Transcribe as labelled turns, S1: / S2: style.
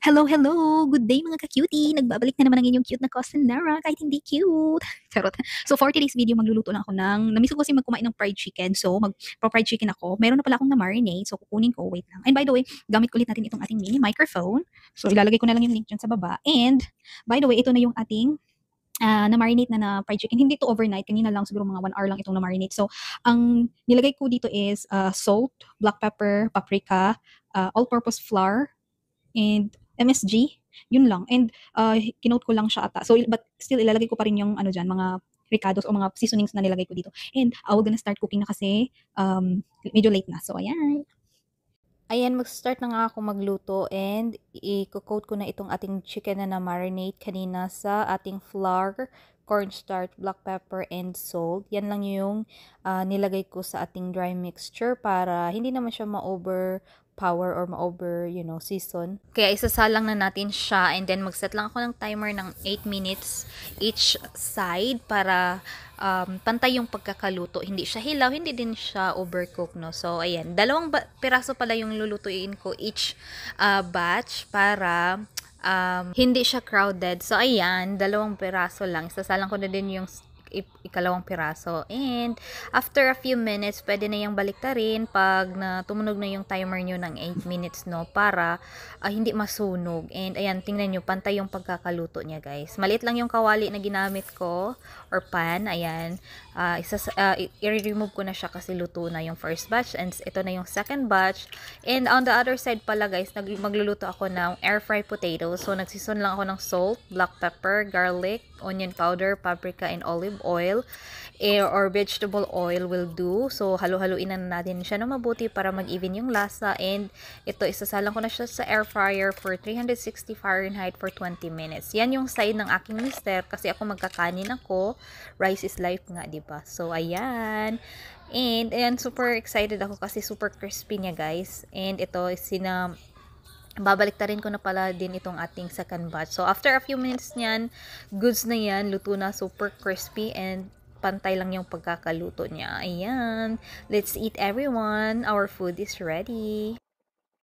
S1: Hello, hello! Good day mga ka-cutie! Nagbabalik na naman ang inyong cute na Costanera kahit hindi cute. Charot. So for today's video, magluluto lang ako namiss ko kasi magkumain ng fried chicken. So magpa-fried chicken ako. Meron na pala akong na-marinate. So kukunin ko, wait lang. And by the way, gamit ulit natin itong ating mini microphone. So ilalagay ko na lang yung link dyan sa baba. And by the way, ito na yung ating na-marinate na fried chicken. Hindi to overnight. Kanina lang, siguro mga 1 hour lang itong na-marinate. So, ang nilagay ko dito is salt, black pepper, paprika, all-purpose flour, and MSG, yun lang. And kinote ko lang siya ata. So, but still, ilalagay ko pa rin yung ano dyan, mga ricados o mga seasonings na nilagay ko dito. And I will gonna start cooking na kasi medyo late na. So, ayan. Ayan, mag-start na nga ako magluto and i-coat ko na itong ating chicken na na-marinate kanina sa ating flour, cornstarch, black pepper, and salt. Yan lang yung nilagay ko sa ating dry mixture para hindi naman siya ma-overpower or ma-over, season. Kaya isasalang na natin siya and then mag-set lang ako ng timer ng 8 minutes each side para pantay yung pagkakaluto. Hindi siya hilaw, hindi din siya overcook, no? So, ayan. Dalawang piraso pala yung lulutuin ko each batch para hindi siya crowded. So, ayan. Dalawang piraso lang. Isasalang ko na din yung ikalawang piraso. And, after a few minutes, pwede na yung baliktarin pag tumunog na yung timer nyo ng 8 minutes, no? Para hindi masunog. And, ayan, tingnan nyo, pantay yung pagkakaluto niya, guys. Maliit lang yung kawali na ginamit ko or pan. Ayan. I-remove ko na siya kasi luto na yung first batch. And, ito na yung second batch. And, on the other side pala, guys, magluluto ako ng air fry potatoes. So, nagsison lang ako ng salt, black pepper, garlic, onion powder, paprika, and olive oil. Or vegetable oil will do. So, halo-haluin na natin siya na mabuti para mag-even yung lasa. And, ito, isasalang ko na siya sa air fryer for 360 Fahrenheit for 20 minutes. Yan yung side ng aking mister kasi ako magkakanin ako. Rice is life nga, diba? So, ayan. And, ayan, super excited ako kasi super crispy niya, guys. And, ito, babaliktarin ko na pala din itong ating second batch. So, after a few minutes niyan, goods na yan, luto na, super crispy, and pantay lang yung pagkakaluto niya. Ayan. Let's eat, everyone. Our food is ready.